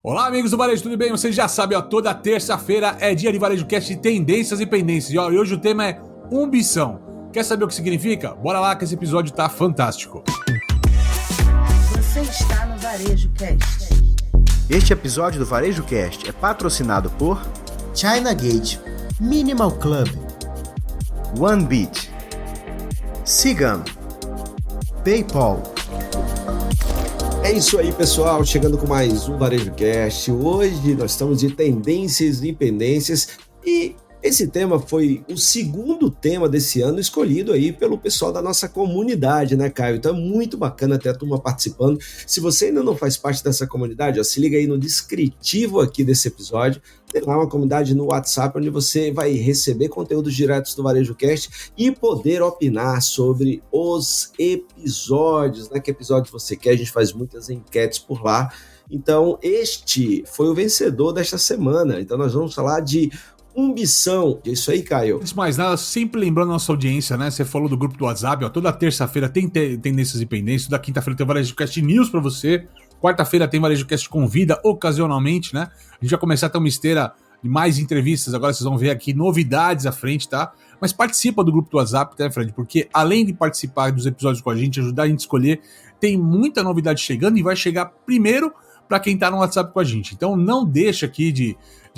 Olá, amigos do Varejo, tudo bem? Vocês já sabem, ó, toda terça-feira é dia de Varejo Cast de tendências e pendências. E hoje o tema é ambição. Quer saber o que significa? Bora lá que esse episódio tá fantástico. Você está no Varejo Cast. Este episódio do Varejo Cast é patrocinado por China Gate, Minimal Club, OneBeat, Sigam, PayPal. É isso aí, pessoal, chegando com mais um Varejo Cast. Hoje nós estamos de tendências e pendências e esse tema foi o segundo tema desse ano escolhido aí pelo pessoal da nossa comunidade, né, Caio? Então é muito bacana ter a turma participando. Se você ainda não faz parte dessa comunidade, ó, se liga aí no descritivo aqui desse episódio. Tem lá uma comunidade no WhatsApp onde você vai receber conteúdos diretos do Varejo Cast e poder opinar sobre os episódios, né? Que episódio você quer? A gente faz muitas enquetes por lá. Então, este foi o vencedor desta semana. Então, nós vamos falar de ambição. É isso aí, Caio. Antes de mais nada, sempre lembrando a nossa audiência, né? Você falou do grupo do WhatsApp, ó, toda terça-feira tem tendências e pendências, toda quinta-feira tem o Varejo Cast News pra você, quarta-feira tem Varejo Cast Convida, ocasionalmente, né? A gente vai começar a ter uma esteira de mais entrevistas, agora vocês vão ver aqui novidades à frente, tá? Mas participa do grupo do WhatsApp, tá, Fred? Porque além de participar dos episódios com a gente, ajudar a gente a escolher, tem muita novidade chegando e vai chegar primeiro para quem tá no WhatsApp com a gente. Então não deixa aqui de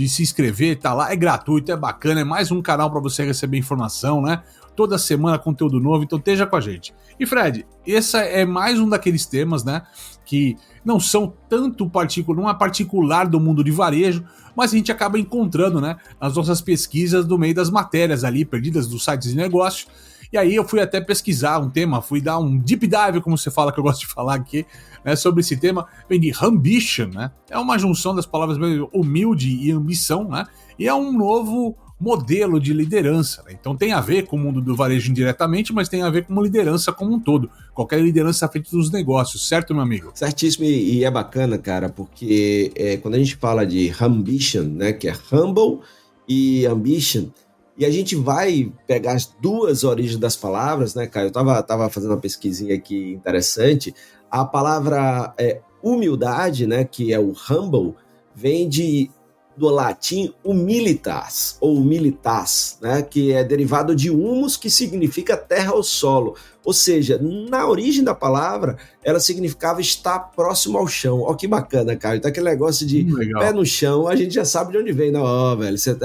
se inscrever, tá lá, é gratuito, é bacana, é mais um canal para você receber informação, né? Toda semana conteúdo novo, então esteja com a gente. E Fred, esse é mais um daqueles temas, né, que não são tanto não é particular do mundo de varejo, mas a gente acaba encontrando, né, nas nossas pesquisas do meio das matérias ali, perdidas dos sites de negócio. E aí eu fui até pesquisar um tema, fui dar um deep dive, como você fala, que eu gosto de falar aqui, né, sobre esse tema, vem de ambition, né? É uma junção das palavras humilde e ambição, né? E é um novo modelo de liderança, né? Então tem a ver com o mundo do varejo indiretamente, mas tem a ver com liderança como um todo. Qualquer liderança à frente dos negócios, certo, meu amigo? Certíssimo, e é bacana, cara, porque quando a gente fala de ambition, né, que é humble e ambition, e a gente vai pegar as duas origens das palavras, né, Caio? Eu tava fazendo uma pesquisinha aqui interessante. A palavra humildade, né, que é o humble, vem do latim humilitas, ou humilitas, né, que é derivado de humus, que significa terra ou solo. Ou seja, na origem da palavra, ela significava estar próximo ao chão. Ó, que bacana, Caio. Então aquele negócio de pé no chão, a gente já sabe de onde vem, não? Ó, velho, você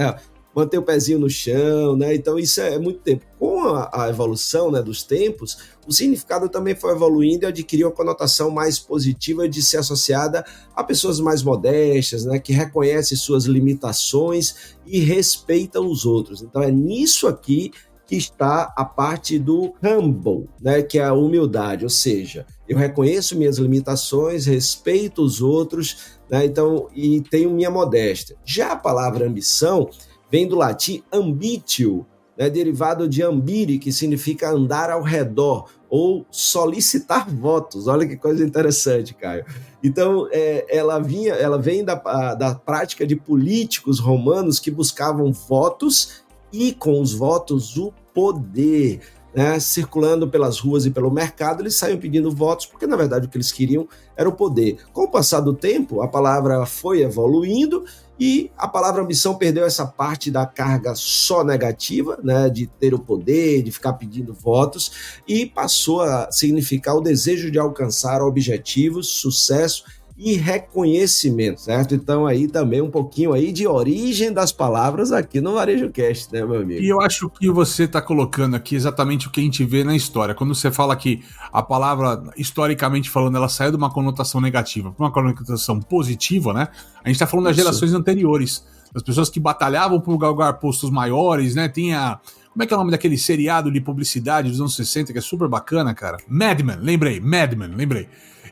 manter o pezinho no chão, né? Então isso é muito tempo. Com a evolução, né, dos tempos, o significado também foi evoluindo e adquiriu uma conotação mais positiva de ser associada a pessoas mais modestas, né, que reconhecem suas limitações e respeitam os outros. Então é nisso aqui que está a parte do humble, né, que é a humildade, ou seja, eu reconheço minhas limitações, respeito os outros, né, então, e tenho minha modéstia. Já a palavra ambição vem do latim ambitio, né, derivado de ambire, que significa andar ao redor ou solicitar votos. Olha que coisa interessante, Caio. Então, ela vem da prática de políticos romanos que buscavam votos e, com os votos, o poder. Né, circulando pelas ruas e pelo mercado, eles saíam pedindo votos, porque na verdade o que eles queriam era o poder. Com o passar do tempo, a palavra foi evoluindo e a palavra ambição perdeu essa parte da carga só negativa, né, de ter o poder, de ficar pedindo votos, e passou a significar o desejo de alcançar objetivos, sucesso e reconhecimento, certo? Então aí também um pouquinho aí de origem das palavras aqui no Varejo Cast, né, meu amigo? E eu acho que você está colocando aqui exatamente o que a gente vê na história. Quando você fala que a palavra, historicamente falando, ela saiu de uma conotação negativa para uma conotação positiva, né? A gente está falando das gerações anteriores, das pessoas que batalhavam por galgar postos maiores, né? Tinha... Como é que é o nome daquele seriado de publicidade dos anos 60 que é super bacana, cara? Mad Men, lembrei.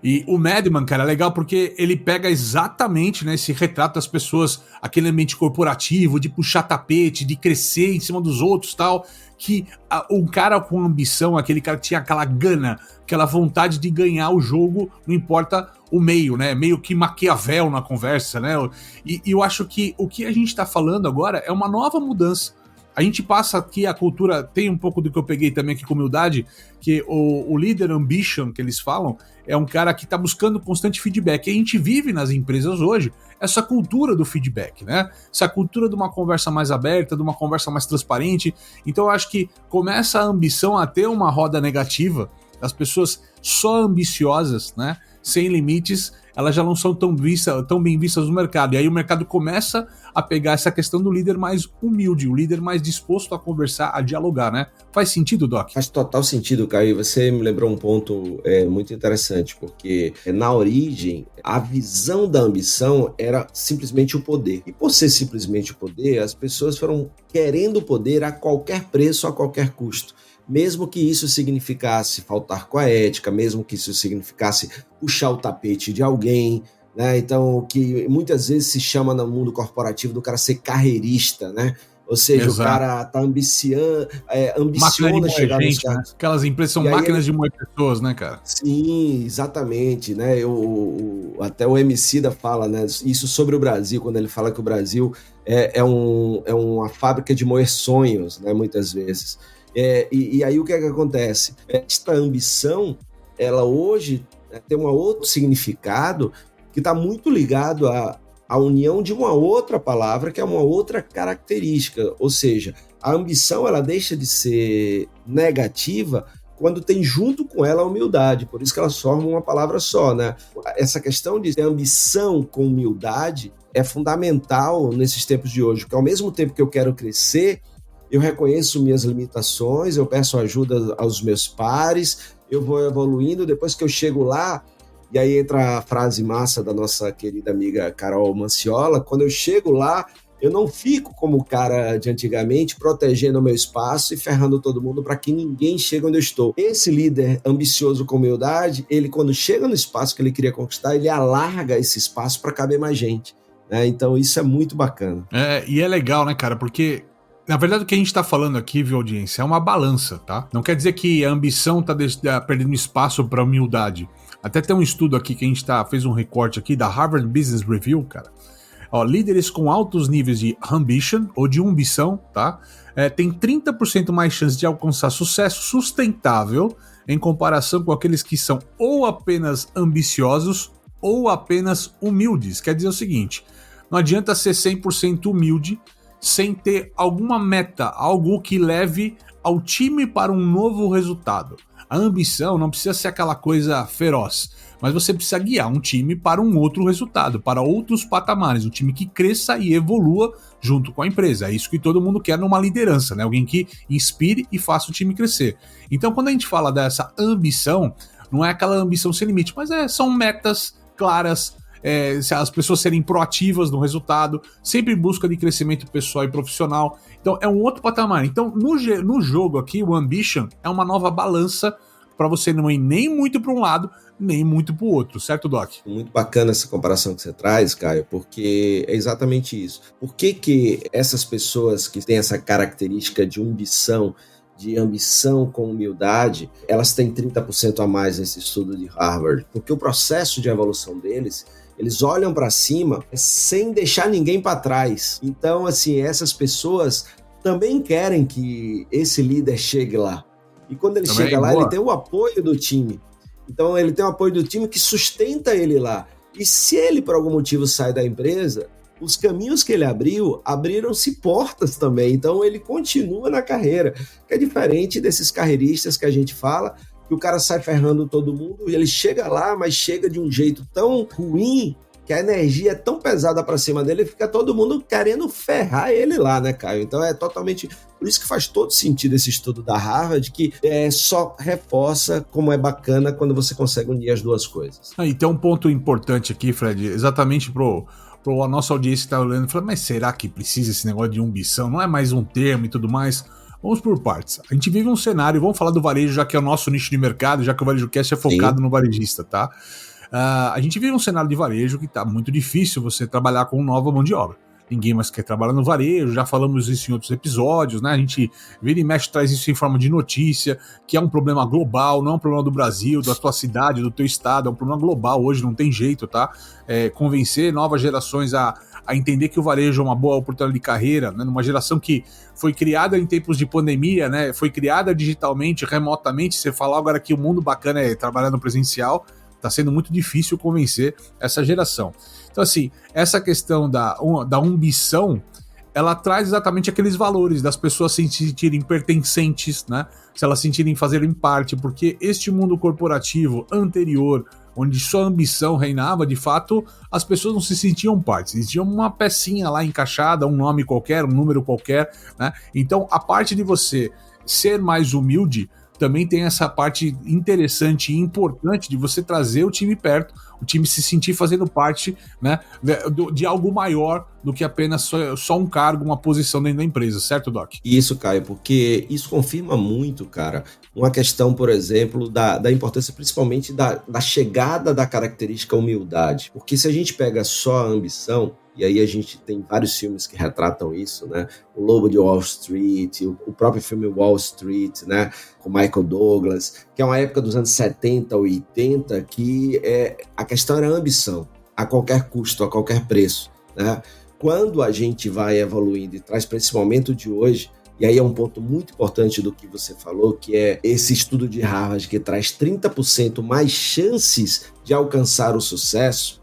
E o Mad Men, cara, é legal porque ele pega exatamente, né, esse retrato das pessoas, aquele ambiente corporativo, de puxar tapete, de crescer em cima dos outros e tal, que um cara com ambição, aquele cara que tinha aquela gana, aquela vontade de ganhar o jogo, não importa o meio, né, meio que Maquiavel na conversa, né, e eu acho que o que a gente tá falando agora é uma nova mudança. A gente passa aqui, a cultura tem um pouco do que eu peguei também aqui com humildade, que o leader ambition que eles falam é um cara que está buscando constante feedback. E a gente vive nas empresas hoje essa cultura do feedback, né? Essa cultura de uma conversa mais aberta, de uma conversa mais transparente. Então eu acho que começa a ambição a ter uma roda negativa, as pessoas só ambiciosas, né? Sem limites, elas já não são tão bem vistas no mercado. E aí o mercado começa a pegar essa questão do líder mais humilde, o líder mais disposto a conversar, a dialogar, né? Faz sentido, Doc? Faz total sentido, Caio. Você me lembrou um ponto muito interessante, porque na origem, a visão da ambição era simplesmente o poder. E por ser simplesmente o poder, as pessoas foram querendo o poder a qualquer preço, a qualquer custo. Mesmo que isso significasse faltar com a ética, mesmo que isso significasse puxar o tapete de alguém, né? Então, que muitas vezes se chama no mundo corporativo do cara ser carreirista, né? Ou seja, Exato. O cara tá ambiciona chegar nos né? Aquelas empresas são máquinas de moer pessoas, né, cara? Sim, exatamente, né? Até o Emicida fala, né? Isso sobre o Brasil, quando ele fala que o Brasil é uma fábrica de moer sonhos, né? Muitas vezes. E aí o que é que acontece? Esta ambição, ela hoje tem um outro significado que está muito ligado à união de uma outra palavra, que é uma outra característica. Ou seja, a ambição ela deixa de ser negativa quando tem junto com ela a humildade. Por isso que elas formam uma palavra só, né? Essa questão de ter ambição com humildade é fundamental nesses tempos de hoje, porque ao mesmo tempo que eu quero crescer, eu reconheço minhas limitações, eu peço ajuda aos meus pares, eu vou evoluindo, depois que eu chego lá, e aí entra a frase massa da nossa querida amiga Carol Manciola, quando eu chego lá, eu não fico como o cara de antigamente, protegendo o meu espaço e ferrando todo mundo para que ninguém chegue onde eu estou. Esse líder ambicioso com humildade, ele quando chega no espaço que ele queria conquistar, ele alarga esse espaço para caber mais gente, né? Então isso é muito bacana. E é legal, né, cara, porque na verdade, o que a gente tá falando aqui, viu, audiência, é uma balança, tá? Não quer dizer que a ambição tá perdendo espaço pra humildade. Até tem um estudo aqui que a gente fez um recorte aqui da Harvard Business Review, cara. Ó, líderes com altos níveis de ambition, ou de ambição, tá? Tem 30% mais chance de alcançar sucesso sustentável em comparação com aqueles que são ou apenas ambiciosos ou apenas humildes. Quer dizer o seguinte, não adianta ser 100% humilde sem ter alguma meta, algo que leve ao time para um novo resultado. A ambição não precisa ser aquela coisa feroz, mas você precisa guiar um time para um outro resultado, para outros patamares, um time que cresça e evolua junto com a empresa. É isso que todo mundo quer numa liderança, né? Alguém que inspire e faça o time crescer. Então, quando a gente fala dessa ambição, não é aquela ambição sem limite, mas são metas claras, as pessoas serem proativas no resultado, sempre em busca de crescimento pessoal e profissional. Então é um outro patamar. Então no jogo aqui, o Ambition é uma nova balança para você não ir nem muito para um lado, nem muito para o outro, certo, Doc? Muito bacana essa comparação que você traz, Caio, porque é exatamente isso. Por que essas pessoas que têm essa característica de ambição com humildade, elas têm 30% a mais nesse estudo de Harvard? Porque o processo de evolução deles, eles olham para cima sem deixar ninguém para trás. Então, assim, essas pessoas também querem que esse líder chegue lá. E quando ele chega lá, ele tem o apoio do time. Então, ele tem o apoio do time que sustenta ele lá. E se ele, por algum motivo, sai da empresa, os caminhos que ele abriram-se portas também. Então, ele continua na carreira, que é diferente desses carreiristas que a gente fala, que o cara sai ferrando todo mundo, e ele chega lá, mas chega de um jeito tão ruim, que a energia é tão pesada pra cima dele, fica todo mundo querendo ferrar ele lá, né, Caio? Então é totalmente... Por isso que faz todo sentido esse estudo da Harvard, que só reforça como é bacana quando você consegue unir as duas coisas. E tem um ponto importante aqui, Fred, exatamente a nossa audiência que tá olhando e falando, mas será que precisa esse negócio de ambição? Não é mais um termo e tudo mais? Vamos por partes. A gente vive um cenário, vamos falar do varejo, já que é o nosso nicho de mercado, já que o VarejoCast é focado no varejista, tá? A gente vive um cenário de varejo que tá muito difícil você trabalhar com nova mão de obra. Ninguém mais quer trabalhar no varejo, já falamos isso em outros episódios, né? A gente vira e mexe, traz isso em forma de notícia, que é um problema global, não é um problema do Brasil, da tua cidade, do teu estado, é um problema global hoje, não tem jeito, tá? Convencer novas gerações a a entender que o varejo é uma boa oportunidade de carreira, né? Numa geração que foi criada em tempos de pandemia, né? Foi criada digitalmente, remotamente. Você falar agora que o mundo bacana é trabalhar no presencial, está sendo muito difícil convencer essa geração. Então, assim, essa questão da ambição, ela traz exatamente aqueles valores das pessoas se sentirem pertencentes, né? Se elas se sentirem fazerem parte, porque este mundo corporativo anterior, onde só a ambição reinava, de fato, as pessoas não se sentiam parte, eles tinham uma pecinha lá encaixada, um nome qualquer, um número qualquer, né? Então, a parte de você ser mais humilde também tem essa parte interessante e importante de você trazer o time perto, o time se sentir fazendo parte, né, de algo maior do que apenas só um cargo, uma posição dentro da empresa, certo, Doc? Isso, Caio, porque isso confirma muito, cara, uma questão, por exemplo, da importância principalmente da chegada da característica humildade. Porque se a gente pega só a ambição, e aí a gente tem vários filmes que retratam isso, né? O Lobo de Wall Street, o próprio filme Wall Street, né? Com Michael Douglas, que é uma época dos anos 70, 80, que a questão era a ambição, a qualquer custo, a qualquer preço, né? Quando a gente vai evoluindo e traz para esse momento de hoje, e aí é um ponto muito importante do que você falou, que é esse estudo de Harvard que traz 30% mais chances de alcançar o sucesso,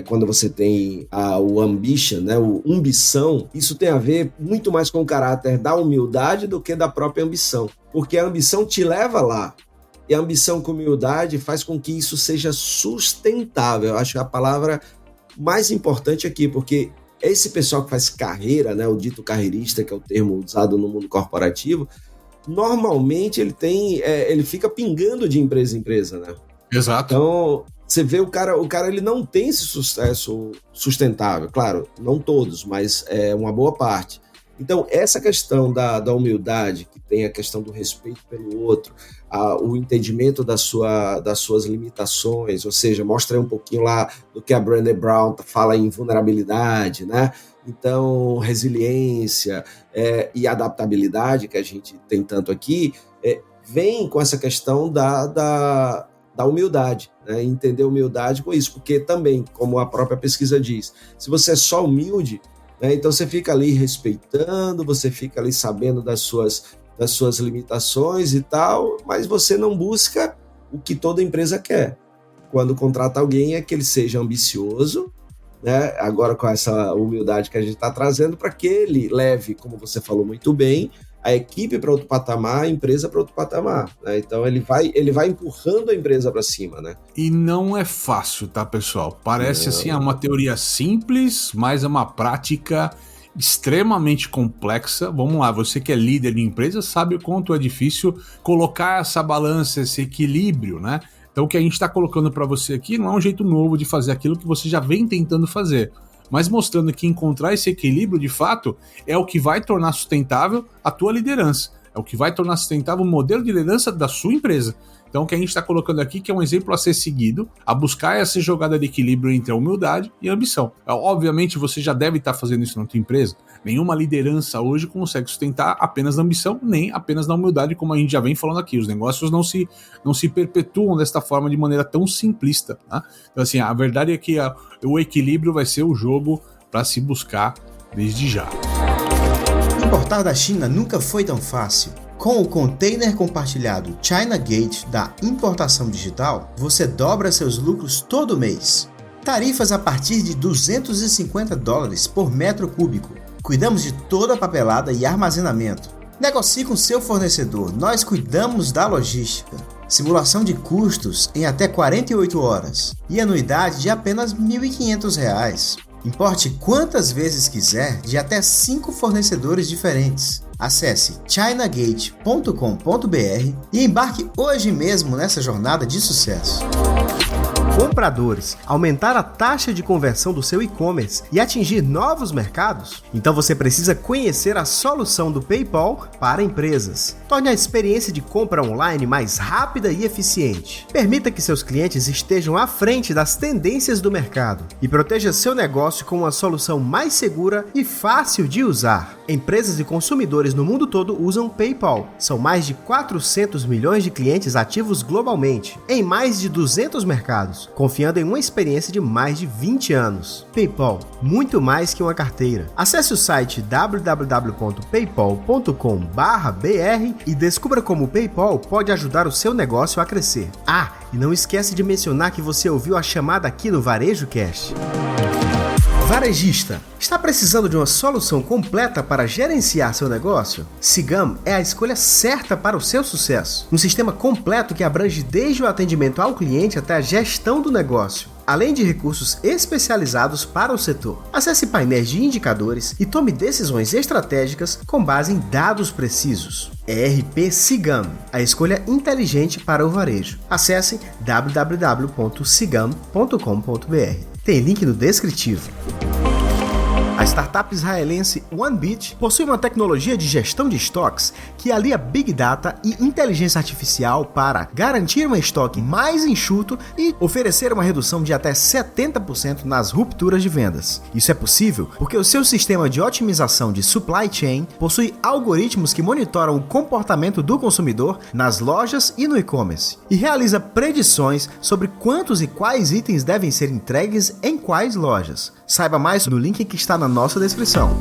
quando você tem o ambition, né, o ambição, isso tem a ver muito mais com o caráter da humildade do que da própria ambição. Porque a ambição te leva lá. E a ambição com humildade faz com que isso seja sustentável. Eu acho que a palavra mais importante aqui, porque esse pessoal que faz carreira, né, o dito carreirista, que é o termo usado no mundo corporativo, normalmente ele fica pingando de empresa em empresa, né? Exato. Então, você vê o cara ele não tem esse sucesso sustentável, claro, não todos, mas uma boa parte. Então, essa questão da humildade, que tem a questão do respeito pelo outro, o entendimento das suas limitações, ou seja, mostra aí um pouquinho lá do que a Brené Brown fala em vulnerabilidade, né? Então, resiliência e adaptabilidade, que a gente tem tanto aqui, vem com essa questão da humildade, né? Entender humildade com isso, porque também, como a própria pesquisa diz, se você é só humilde, né, então você fica ali respeitando, você fica ali sabendo das suas limitações e tal, mas você não busca o que toda empresa quer. Quando contrata alguém é que ele seja ambicioso, né? Agora com essa humildade que a gente está trazendo, para que ele leve, como você falou muito bem, a equipe para outro patamar, a empresa para outro patamar, né? Então ele vai empurrando a empresa para cima, né? E não é fácil, tá, pessoal? Parece assim, uma teoria simples, mas é uma prática extremamente complexa. Vamos lá, você que é líder de empresa sabe o quanto é difícil colocar essa balança, esse equilíbrio, né? Então o que a gente está colocando para você aqui não é um jeito novo de fazer aquilo que você já vem tentando fazer, mas mostrando que encontrar esse equilíbrio, de fato, é o que vai tornar sustentável a tua liderança, é o que vai tornar sustentável o modelo de liderança da sua empresa. Então, o que a gente está colocando aqui, que é um exemplo a ser seguido, a buscar essa jogada de equilíbrio entre a humildade e a ambição. Obviamente, você já deve estar fazendo isso na tua empresa. Nenhuma liderança hoje consegue sustentar apenas na ambição, nem apenas na humildade, como a gente já vem falando aqui. Os negócios não se perpetuam desta forma de maneira tão simplista, tá? Então, assim, a verdade é que o equilíbrio vai ser o jogo para se buscar desde já. Importar da China nunca foi tão fácil. Com o container compartilhado China Gate da importação digital, você dobra seus lucros todo mês. Tarifas a partir de $250 por metro cúbico. Cuidamos de toda a papelada e armazenamento. Negocie com seu fornecedor, nós cuidamos da logística. Simulação de custos em até 48 horas e anuidade de apenas R$ 1.500. Importe quantas vezes quiser de até 5 fornecedores diferentes. Acesse chinagate.com.br e embarque hoje mesmo nessa jornada de sucesso. Compradores, aumentar a taxa de conversão do seu e-commerce e atingir novos mercados? Então você precisa conhecer a solução do PayPal para empresas. Torne a experiência de compra online mais rápida e eficiente. Permita que seus clientes estejam à frente das tendências do mercado e proteja seu negócio com uma solução mais segura e fácil de usar. Empresas e consumidores no mundo todo usam PayPal. São mais de 400 milhões de clientes ativos globalmente, em mais de 200 mercados. negócio, confiando em uma experiência de mais de 20 anos. PayPal, muito mais que uma carteira. Acesse o site www.paypal.com/br e descubra como o PayPal pode ajudar o seu negócio a crescer. Ah, e não esquece de mencionar que você ouviu a chamada aqui no Varejo Cast. Varejista, está precisando de uma solução completa para gerenciar seu negócio? Cigam é a escolha certa para o seu sucesso. Um sistema completo que abrange desde o atendimento ao cliente até a gestão do negócio, além de recursos especializados para o setor. Acesse painéis de indicadores e tome decisões estratégicas com base em dados precisos. ERP Cigam, a escolha inteligente para o varejo. Acesse www.cigam.com.br. Tem link no descritivo. A startup israelense OneBit possui uma tecnologia de gestão de estoques que alia Big Data e inteligência artificial para garantir um estoque mais enxuto e oferecer uma redução de até 70% nas rupturas de vendas. Isso é possível porque o seu sistema de otimização de supply chain possui algoritmos que monitoram o comportamento do consumidor nas lojas e no e-commerce e realiza predições sobre quantos e quais itens devem ser entregues em quais lojas. Saiba mais no link que está na nossa descrição.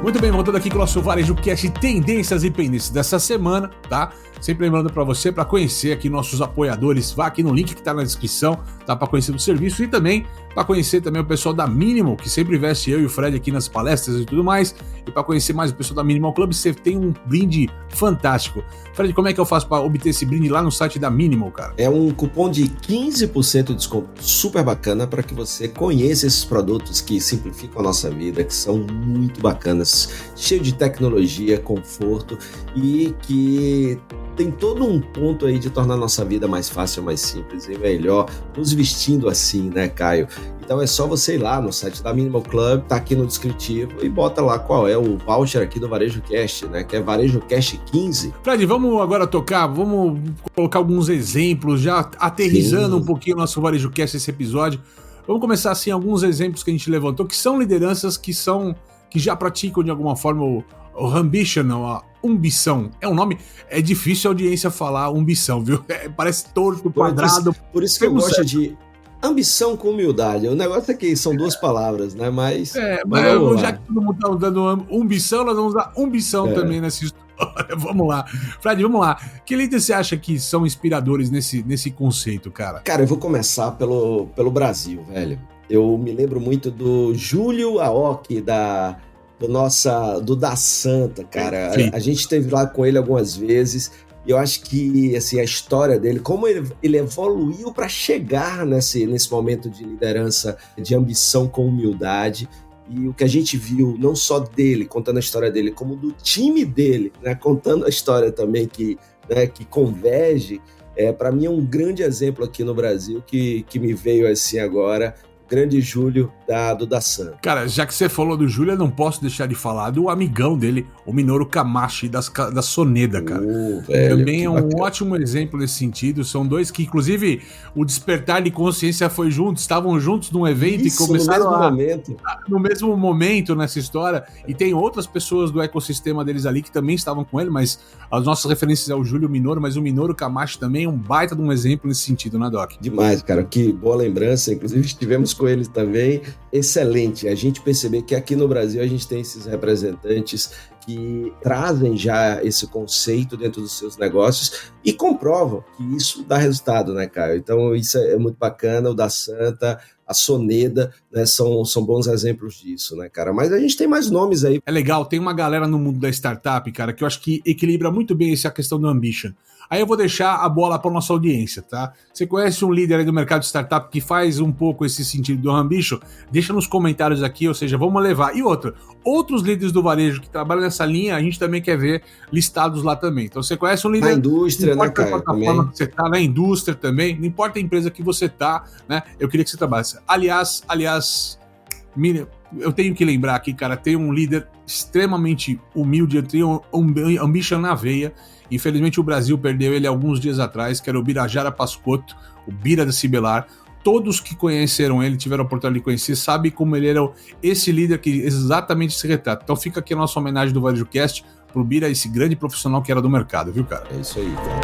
Muito bem, voltando aqui com o nosso Varejo Cast Tendências e Pendências dessa semana, tá? Sempre lembrando para você, para conhecer aqui nossos apoiadores, vá aqui no link que tá na descrição, tá? Para conhecer o serviço e também para conhecer também o pessoal da Minimal, que sempre investe eu e o Fred aqui nas palestras e tudo mais. E para conhecer mais o pessoal da Minimal Club, você tem um brinde fantástico. Fred, como é que eu faço para obter esse brinde lá no site da Minimal, cara? É um cupom de 15% de desconto super bacana para que você conheça esses produtos que simplificam a nossa vida, que são muito bacanas, cheio de tecnologia, conforto e que tem todo um ponto aí de tornar a nossa vida mais fácil, mais simples e melhor, nos vestindo assim, né, Caio? Então é só você ir lá no site da Minimal Club, tá aqui no descritivo e bota lá qual é o voucher aqui do Varejo Cast, né, que é Varejo Cast 15. Fred, vamos agora vamos colocar alguns exemplos, já aterrissando um pouquinho o nosso Varejo Cast esse episódio. Vamos começar assim, alguns exemplos que a gente levantou, que são lideranças que já praticam de alguma forma o ambition, a ambição. É um nome, é difícil a audiência falar ambição, viu? Parece torto, quadrado. Por isso que eu gosto de ambição com humildade. O negócio é que são duas palavras, né? Mas já que todo mundo tá usando ambição, nós vamos usar ambição também nessa história. Vamos lá. Fred, vamos lá. Que líderes você acha que são inspiradores nesse conceito, cara? Cara, eu vou começar pelo Brasil, velho. Eu me lembro muito do Júlio Aoki, do Da Santa, cara. A gente esteve lá com ele algumas vezes e eu acho que assim, a história dele, como ele evoluiu para chegar nesse momento de liderança, de ambição com humildade, e o que a gente viu, não só dele, contando a história dele, como do time dele, né, contando a história também que converge, para mim é um grande exemplo aqui no Brasil que me veio assim agora. Grande Júlio do Da Santa. Cara, já que você falou do Júlio, eu não posso deixar de falar do amigão dele, o Minoru Kamashi da Soneda, cara. Velho, também é um bacana. ótimo exemplo nesse sentido. São dois que, inclusive, o despertar de consciência foi junto, estavam juntos num evento e começaram no mesmo momento nessa história. E tem outras pessoas do ecossistema deles ali que também estavam com ele, mas as nossas referências é o Júlio Minoru, mas o Minoru Kamashi também é um baita de um exemplo nesse sentido, né, Doc? Demais, cara. Que boa lembrança. Inclusive, estivemos com ele também. Excelente. A gente perceber que aqui no Brasil a gente tem esses representantes que trazem já esse conceito dentro dos seus negócios e comprovam que isso dá resultado, né, Caio? Então, isso é muito bacana. O Da Santa, a Soneda, né, são bons exemplos disso, né, cara? Mas a gente tem mais nomes aí. É legal, tem uma galera no mundo da startup, cara, que eu acho que equilibra muito bem essa questão do ambition. Aí eu vou deixar a bola para nossa audiência, tá? Você conhece um líder aí do mercado de startup que faz um pouco esse sentido do ambition? Deixa nos comentários aqui, ou seja, vamos levar. E outros líderes do varejo que trabalham nessa linha, a gente também quer ver listados lá também. Então você conhece um líder... Na indústria, né, Caio? Plataforma que você tá, na indústria também, não importa a empresa que você tá, né? Eu queria que você trabalhasse. Aliás, eu tenho que lembrar aqui, cara, tem um líder extremamente humilde, tem um ambition na veia. Infelizmente o Brasil perdeu ele alguns dias atrás, que era o Birajara Pascotto, o Bira da Cibelar. Todos que conheceram ele, tiveram a oportunidade de conhecer, sabem como ele era esse líder que exatamente se retrata. Então fica aqui a nossa homenagem do VarejoCast pro Bira, esse grande profissional que era do mercado, viu, cara? É isso aí, cara.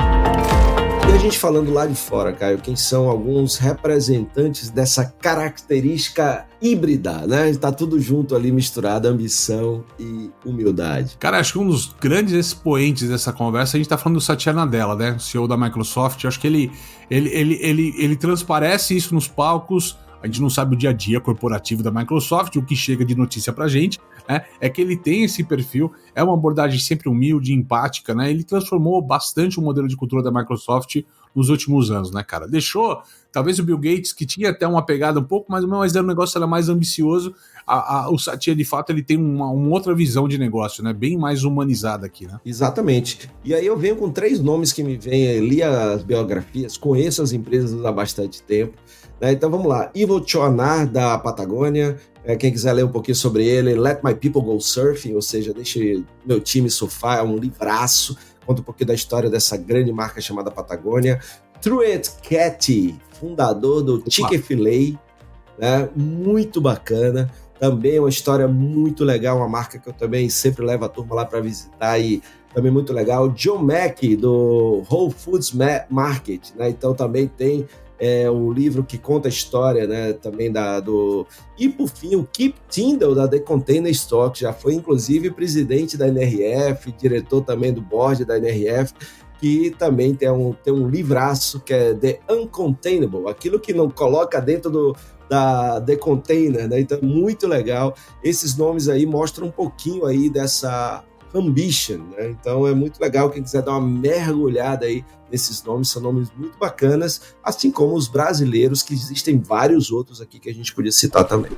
E a gente falando lá de fora, Caio, quem são alguns representantes dessa característica híbrida, né? Está tudo junto ali, misturado, ambição e humildade. Cara, acho que um dos grandes expoentes dessa conversa, a gente tá falando do Satya Nadella, né? CEO da Microsoft. Eu acho que ele transparece isso nos palcos. A gente não sabe o dia a dia corporativo da Microsoft, o que chega de notícia pra gente, né? É que ele tem esse perfil, é uma abordagem sempre humilde, empática, né? Ele transformou bastante o modelo de cultura da Microsoft nos últimos anos, né, cara? Deixou, talvez o Bill Gates, que tinha até uma pegada um pouco, mas o negócio era mais ambicioso. O Satya, de fato, ele tem uma outra visão de negócio, né? Bem mais humanizada aqui, né? Exatamente. E aí eu venho com 3 nomes que me vêm, li as biografias, conheço as empresas há bastante tempo. Então vamos lá, Ivo Choanar, da Patagônia, quem quiser ler um pouquinho sobre ele, Let My People Go Surfing, ou seja, deixe meu time surfar, é um livraço, conta um pouquinho da história dessa grande marca chamada Patagônia. Truett Cathy, fundador do Chick-fil-A, né? Muito bacana, também uma história muito legal, uma marca que eu também sempre levo a turma lá para visitar e também muito legal. John Mackey, do Whole Foods Market, né? Então também tem um livro que conta a história, né, também do... E, por fim, o Kip Tindall, da The Container Store, que já foi, inclusive, presidente da NRF, diretor também do board da NRF, que também tem um livraço que é The Uncontainable, aquilo que não coloca dentro da The Container, né? Então, muito legal. Esses nomes aí mostram um pouquinho aí dessa ambition, né? Então é muito legal, quem quiser dar uma mergulhada aí nesses nomes, são nomes muito bacanas, assim como os brasileiros, que existem vários outros aqui que a gente podia citar também.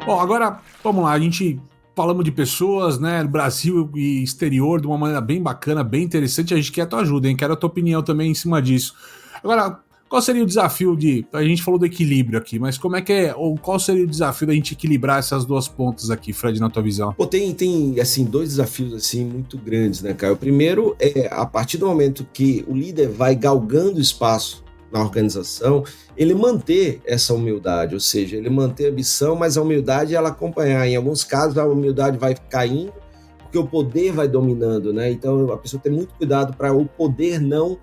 Bom, agora, vamos lá, a gente falamos de pessoas, né, Brasil e exterior, de uma maneira bem bacana, bem interessante, a gente quer a tua ajuda, hein? Quero a tua opinião também em cima disso. Agora, qual seria o desafio a gente falou do equilíbrio aqui, mas como é que é, ou qual seria o desafio da gente equilibrar essas duas pontas aqui, Fred, na tua visão? Pô, tem assim, 2 desafios assim muito grandes, né, Caio? O primeiro é, a partir do momento que o líder vai galgando espaço na organização, ele manter essa humildade, ou seja, ele manter a ambição, mas a humildade ela acompanhar. Em alguns casos, a humildade vai caindo, porque o poder vai dominando, né? Então, a pessoa tem muito cuidado para o poder não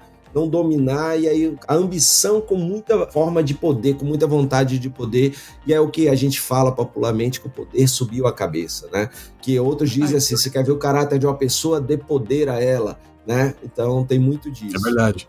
dominar, e aí a ambição com muita forma de poder, com muita vontade de poder, e é o que a gente fala popularmente, que o poder subiu a cabeça, né? Que outros dizem assim, você quer ver o caráter de uma pessoa, dê poder a ela, né? Então tem muito disso. É verdade.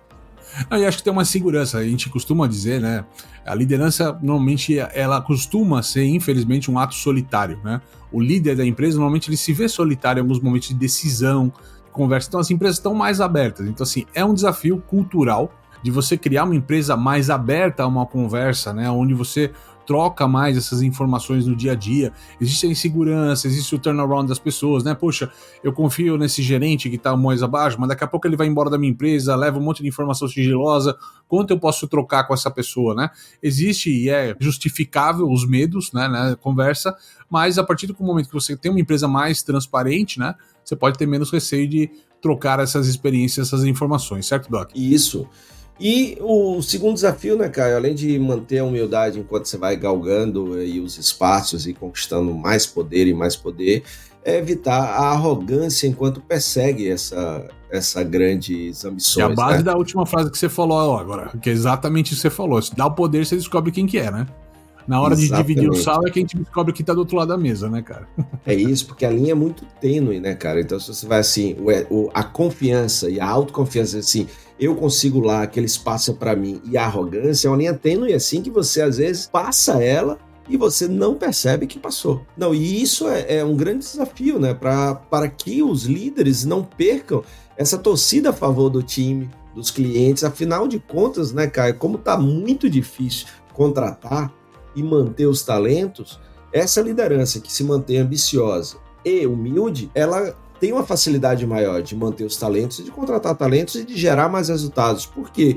E acho que tem uma segurança, a gente costuma dizer, né? A liderança, normalmente, ela costuma ser, infelizmente, um ato solitário, né? O líder da empresa, normalmente, ele se vê solitário em alguns momentos de decisão, conversa. Então as empresas estão mais abertas. Então, assim, é um desafio cultural de você criar uma empresa mais aberta a uma conversa, né? Onde você troca mais essas informações no dia a dia. Existe a insegurança, existe o turnaround das pessoas, né? Poxa, eu confio nesse gerente que está mais abaixo, mas daqui a pouco ele vai embora da minha empresa, leva um monte de informação sigilosa. Quanto eu posso trocar com essa pessoa, né? Existe e é justificável os medos, né? Conversa, mas a partir do momento que você tem uma empresa mais transparente, né? Você pode ter menos receio de trocar essas experiências, essas informações, certo, Doc? Isso. E o segundo desafio, né, Caio, além de manter a humildade enquanto você vai galgando aí os espaços e conquistando mais poder e mais poder, é evitar a arrogância enquanto persegue essa grandes ambições. É a base, né? da última frase que você falou agora, que é exatamente isso que você falou. Se dá o poder, você descobre quem que é, né? Na hora Exatamente. de dividir o sal é que a gente descobre que tá do outro lado da mesa, né, cara? É isso, porque a linha é muito tênue, né, cara? Então, se você vai assim, a confiança e a autoconfiança, assim, eu consigo lá, aquele espaço é pra mim, e a arrogância é uma linha tênue, assim, que você, às vezes, passa ela e você não percebe que passou. Não, e isso é um grande desafio, né, para que os líderes não percam essa torcida a favor do time, dos clientes. Afinal de contas, né, Caio, como tá muito difícil contratar e manter os talentos, essa liderança que se mantém ambiciosa e humilde, ela tem uma facilidade maior de manter os talentos, de contratar talentos e de gerar mais resultados. Por quê?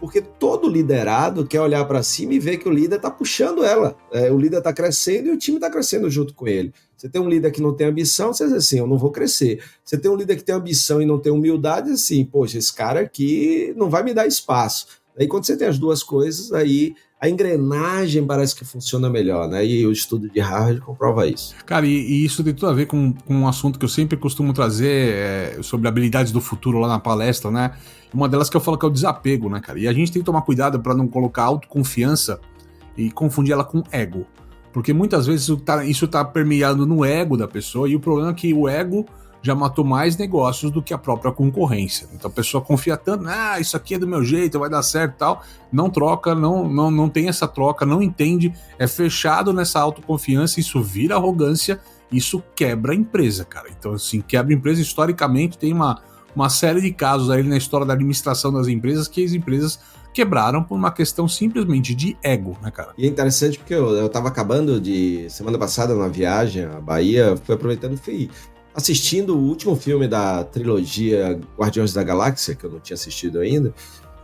Porque todo liderado quer olhar para cima e ver que o líder está puxando ela. O líder está crescendo e o time está crescendo junto com ele. Você tem um líder que não tem ambição, você diz assim, eu não vou crescer. Você tem um líder que tem ambição e não tem humildade, assim, poxa, esse cara aqui não vai me dar espaço. Aí quando você tem as duas coisas, aí a engrenagem parece que funciona melhor, né? E o estudo de Harvard comprova isso. Cara, e isso tem tudo a ver com um assunto que eu sempre costumo trazer sobre habilidades do futuro lá na palestra, né? Uma delas que eu falo que é o desapego, né, cara? E a gente tem que tomar cuidado para não colocar autoconfiança e confundir ela com ego. Porque muitas vezes isso tá permeado no ego da pessoa, e o problema é que o ego já matou mais negócios do que a própria concorrência. Então a pessoa confia tanto, isso aqui é do meu jeito, vai dar certo e tal, não troca, não tem essa troca, não entende, é fechado nessa autoconfiança, isso vira arrogância, isso quebra a empresa, cara. Então assim, quebra a empresa, historicamente tem uma série de casos aí na história da administração das empresas que as empresas quebraram por uma questão simplesmente de ego, né, cara? E é interessante porque eu tava acabando de, semana passada, na viagem à Bahia, fui aproveitando e fui assistindo o último filme da trilogia Guardiões da Galáxia, que eu não tinha assistido ainda,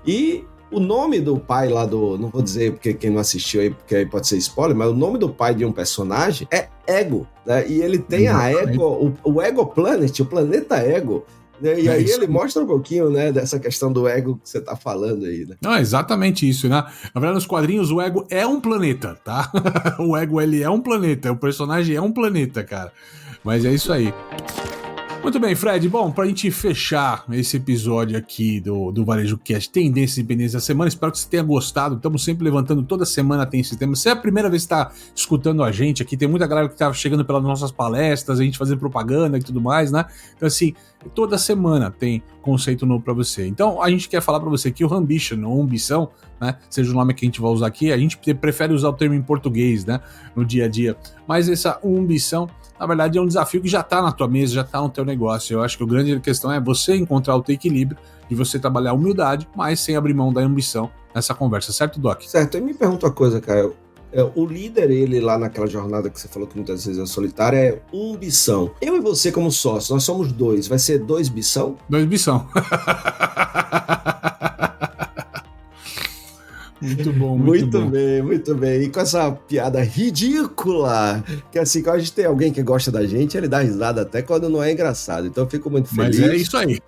e o nome do pai lá não vou dizer porque quem não assistiu aí, porque aí pode ser spoiler, mas o nome do pai de um personagem é Ego, né? E ele tem a Ego, o Ego Planet, o planeta Ego, né? E aí ele mostra um pouquinho, né, dessa questão do ego que você tá falando aí, né? Não, é exatamente isso, né? Na verdade, nos quadrinhos, o ego é um planeta, tá? O ego, ele é um planeta, o personagem é um planeta, cara. Mas é isso aí. Muito bem, Fred. Bom, pra gente fechar esse episódio aqui do Varejo Cast, Tendências e Pendências da Semana, espero que você tenha gostado. Estamos sempre levantando, toda semana tem esse tema. Se é a primeira vez que está escutando a gente aqui, tem muita galera que tá chegando pelas nossas palestras, a gente fazendo propaganda e tudo mais, né? Então, assim, toda semana tem conceito novo pra você. Então, a gente quer falar pra você que o Ambition, ou ambição, né, seja o nome que a gente vai usar aqui, a gente prefere usar o termo em português, né, no dia a dia. Mas essa ambição, na verdade, é um desafio que já está na tua mesa, já está no teu negócio. Eu acho que a grande questão é você encontrar o teu equilíbrio de você trabalhar a humildade, mas sem abrir mão da ambição nessa conversa, certo, Doc? Certo. E me pergunta uma coisa, cara. O líder, ele lá naquela jornada que você falou que muitas vezes é solitária, é ambição. Eu e você como sócio, nós somos dois. Vai ser 2 bição? 2 bição. Muito bom, muito bom. Muito bem. E com essa piada ridícula, que assim, quando a gente tem alguém que gosta da gente, ele dá risada até quando não é engraçado. Então eu fico muito feliz. Mas é isso aí.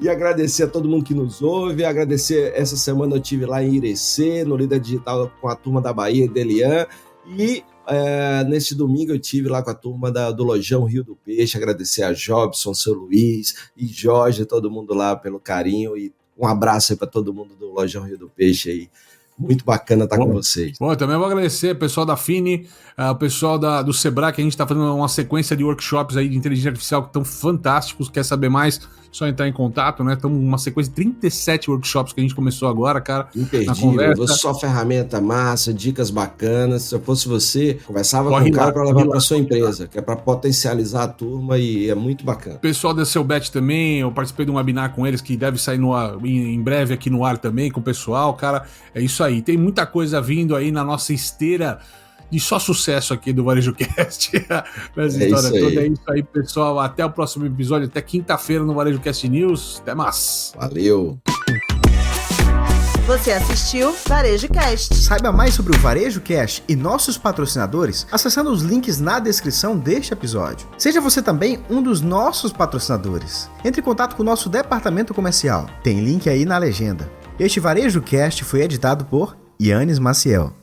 E agradecer a todo mundo que nos ouve, agradecer, essa semana eu estive lá em Irecê, no Líder Digital com a turma da Bahia, Delian, e nesse domingo eu estive lá com a turma do Lojão Rio do Peixe, agradecer a Jobson, seu Luiz e Jorge, todo mundo lá pelo carinho, e um abraço aí para todo mundo do Lojão Rio do Peixe aí. Muito bacana estar com vocês. Bom, eu também vou agradecer o pessoal da Fini, o pessoal do Sebrae, que a gente está fazendo uma sequência de workshops aí de inteligência artificial que estão fantásticos. Quer saber mais? Só entrar em contato, né? Estamos uma sequência de 37 workshops que a gente começou agora, cara. Imperdível, só ferramenta massa, dicas bacanas. Se eu fosse você, conversava com o cara para levar para sua empresa, que é para potencializar a turma, e é muito bacana. O pessoal da Selbet também, eu participei de um webinar com eles que deve sair em breve aqui no ar também com o pessoal, cara. É isso aí. Tem muita coisa vindo aí na nossa esteira de só sucesso aqui do Varejo Cast. Nessa história toda. É isso aí, pessoal. Até o próximo episódio, até quinta-feira no Varejo Cast News. Até mais. Valeu. Você assistiu Varejo Cast. Saiba mais sobre o Varejo Cast e nossos patrocinadores acessando os links na descrição deste episódio. Seja você também um dos nossos patrocinadores. Entre em contato com o nosso departamento comercial. Tem link aí na legenda. Este Varejo Cast foi editado por Yannis Maciel.